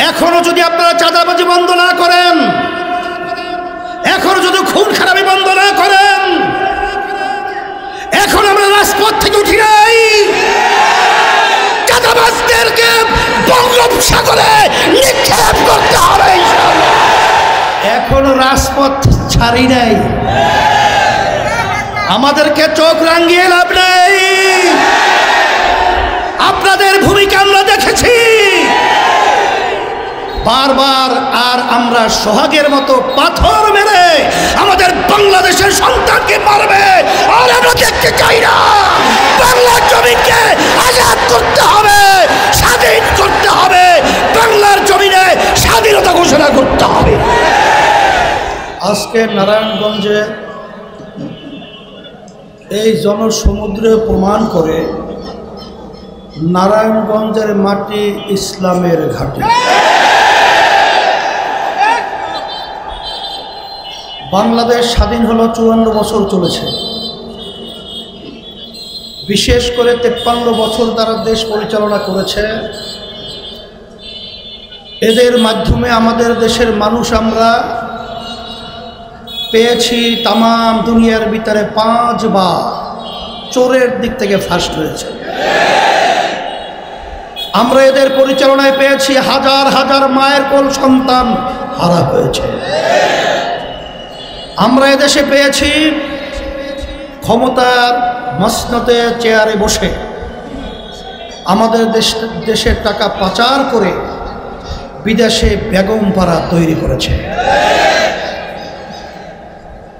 এখনো যদি আপনারা চাঁদাবাজি বন্ধ না করেন, এখনো যদি খুন খারাপি বন্ধ না করেন, এখন আমরা রাজপথ থেকে উঠি নাই, চাঁদাবাজদেরকে বঙ্গোপসাগরে নিক্ষেপ করতে হবে। এখনো রাজপথ ছাড়ি নাই, আমাদেরকে চোখ রাঙিয়ে লাভ নেই। আপনাদের ভূমিকা আমরা দেখেছি বারবার, আর আমরা সোহাগের মতো পাথর মেরে আমাদের বাংলাদেশের সন্তানকে মারবে, আর আমরা দেখতে চাই না। বাংলার জমিনকে আজাদ করতে হবে, স্বাধীন করতে হবে, বাংলার জমিনে স্বাধীনতা ঘোষণা করতে হবে। আজকে নারায়ণগঞ্জে এই জনসমুদ্রে প্রমাণ করে নারায়ণগঞ্জের মাটি ইসলামের ঘাঁটি। বাংলাদেশ স্বাধীন হলো 54 বছর চলেছে, বিশেষ করে 53 বছর তারা দেশ পরিচালনা করেছে। এদের মাধ্যমে আমাদের দেশের মানুষ আমরা পেয়েছি তামাম দুনিয়ার ভিতরে 5 বার চোরের দিক থেকে ফার্স্ট হয়েছে। আমরা এদের পরিচালনায় পেয়েছি হাজার হাজার মায়ের কোল সন্তান হারা হয়েছে। আমরা এদেশে পেয়েছি ক্ষমতার মসনদে চেয়ারে বসে আমাদের দেশের টাকা পাচার করে বিদেশে বেগম পাড়া তৈরি করেছে।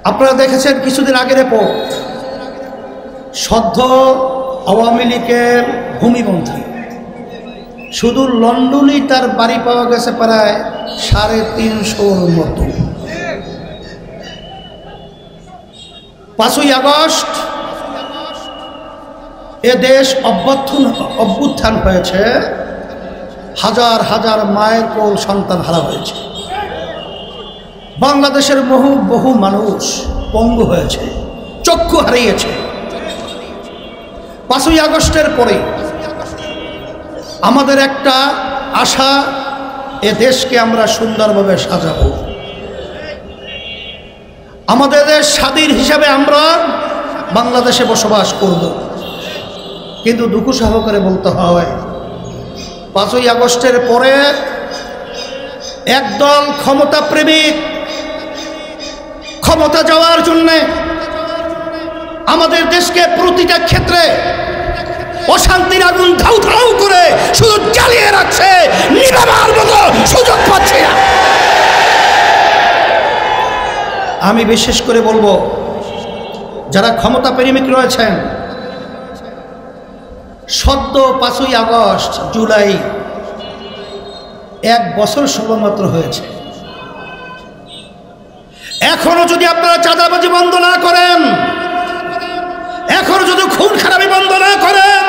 আপনারা দেখেছেন কিছুদিন আগের রিপোর্ট, সদ্য আওয়ামী লীগের ভূমিমন্ত্রী শুধু লন্ডনেই তার বাড়ি পাওয়া গেছে প্রায় 350 মতো। 5ই আগস্ট এ দেশ অভ্যুত্থান হয়েছে, হাজার হাজার মায়ের কোল সন্তান হারা হয়েছে। বাংলাদেশের বহু মানুষ পঙ্গু হয়েছে, চক্ষু হারিয়েছে। 5ই আগস্টের পরে আমাদের একটা আশা, এ দেশকে আমরা সুন্দরভাবে সাজাবো, আমাদের দেশ স্বাধীন হিসাবে আমরা বাংলাদেশে বসবাস করব। কিন্তু দুঃখ সহকারে বলতে হয় 5ই আগস্টের পরে একদল ক্ষমতা প্রেমিক ক্ষমতা যাওয়ার জন্য আমাদের দেশকে প্রতিটা ক্ষেত্রে অশান্তির আগুন ধাউ ধাউ করে শুধু জ্বালিয়ে রাখছে, নিভাবার মতো সুযোগ পাচ্ছে না। আমি বিশেষ করে বলবো যারা ক্ষমতা প্রেমিক রয়েছেন, সদ্য 5ই আগস্ট জুলাই 1 বছর সবেমাত্র হয়েছে। এখনো যদি আপনারা চাঁদাবাজি বন্ধ না করেন, এখনো যদি খুন খারাপি বন্ধ না করেন,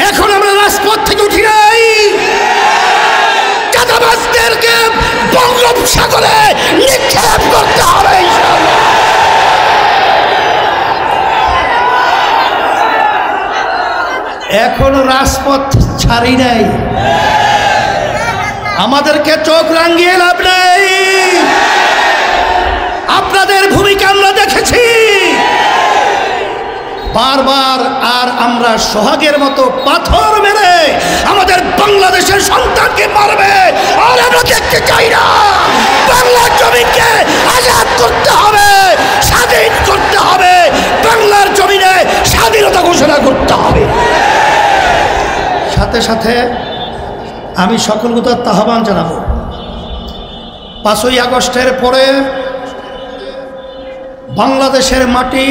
এখন আমরা রাজপথ থেকে উঠি নাই, চাঁদাবাজদেরকে বঙ্গোপসাগরে নিক্ষেপ করতে হবে। এখনো রাজপথ ছাড়ি নাই, আমাদেরকে চোখ রাঙিয়ে লাভ নেই। আপনাদের ভূমিকা আমরা দেখেছি বারবার, আর আমরা সোহাগের মতো পাথর মেরে আমাদের বাংলাদেশের সন্তানকে মারবে, আর আমরা দেখতে চাই না। বাংলার জমিনকে আজাদ করতে হবে, স্বাধীন করতে হবে, বাংলার জমিনে স্বাধীনতা ঘোষণা করতে হবে। সাথে সাথে আমি সকলকে আহ্বান জানাবো, 5ই আগস্টের পরে বাংলাদেশের মাটি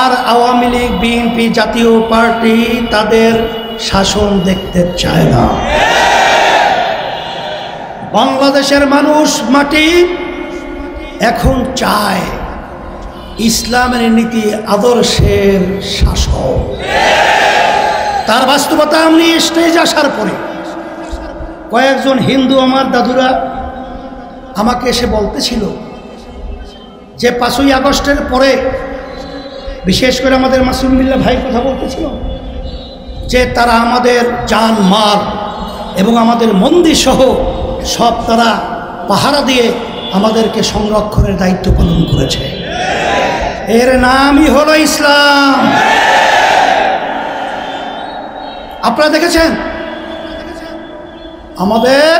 আর আওয়ামী লীগ, বিএনপি, জাতীয় পার্টি তাদের শাসন দেখতে চায় না। বাংলাদেশের মানুষ মাটি এখন চায় ইসলামের নীতি আদর্শের শাসন। তার বাস্তবতা আমি স্টেজ আসার পরে কয়েকজন হিন্দু আমার দাদুরা আমাকে এসে বলতেছিল যে 5ই আগস্টের পরে, বিশেষ করে আমাদের মাসুম বিল্লাহ ভাই কথা বলতেছিল যে তারা আমাদের জান মাল এবং আমাদের মন্দির সহ সব তারা পাহারা দিয়ে আমাদেরকে সংরক্ষণের দায়িত্ব পালন করেছে। এর নামই হলো ইসলাম। আপনারা দেখেছেন আমাদের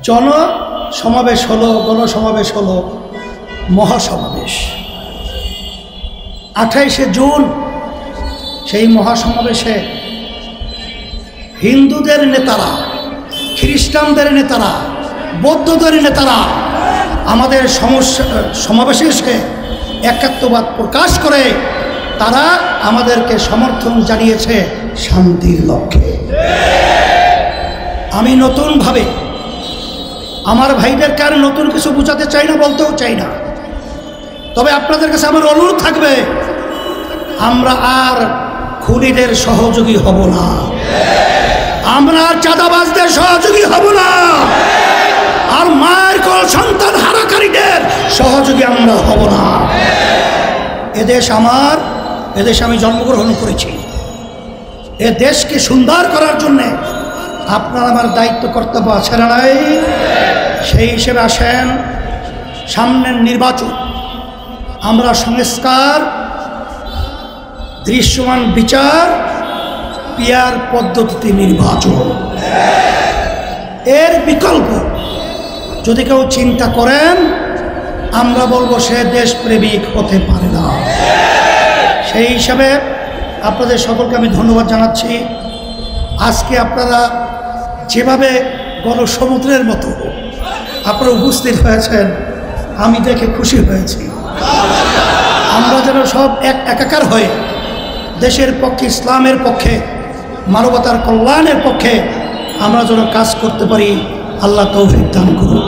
জনসমাবেশ হলো, গণসমাবেশ হলো, মহাসমাবেশ 28শে জুন। সেই মহাসমাবেশে হিন্দুদের নেতারা, খ্রিস্টানদের নেতারা, বৌদ্ধদের নেতারা আমাদের সমাবেশে এসে একাত্মবাদ প্রকাশ করে তারা আমাদেরকে সমর্থন জানিয়েছে শান্তির লক্ষ্যে। আমি নতুনভাবে আমার ভাইদেরকে আর নতুন কিছু বোঝাতে চাই না, বলতেও চাই না। তবে আপনাদের কাছে আমার অনুরোধ থাকবে, আমরা আর খুনিদের সহযোগী হব না, আমরা চাঁদাবাজদের সহযোগী হব না, আর মায়ের কোল সন্তান হারাকারীদের সহযোগী আমরা হব না। এদেশ আমার, এদেশে আমি জন্মগ্রহণ করেছি। এ দেশকে সুন্দর করার জন্যে আপনার আমার দায়িত্ব কর্তব্য আছে না নাই? সেই হিসেবে আসেন, সামনের নির্বাচন আমরা সংস্কার, দৃশ্যমান বিচার, পিয়ার পদ্ধতিতে নির্বাচন, এর বিকল্প যদি কেউ চিন্তা করেন আমরা বলবো সে দেশপ্রেমিক হতে পারে না। সেই হিসাবে আপনাদের সকলকে আমি ধন্যবাদ জানাচ্ছি। আজকে আপনারা যেভাবে গণসমুদ্রের মতো আপনারা উপস্থিত হয়েছেন, আমি দেখে খুশি হয়েছি। আমরা যেন সব একাকার হয়ে দেশের পক্ষে, ইসলামের পক্ষে, মানবতার কল্যাণের পক্ষে আমরা যেন কাজ করতে পারি। আল্লাহ তৌফিক দান করুন।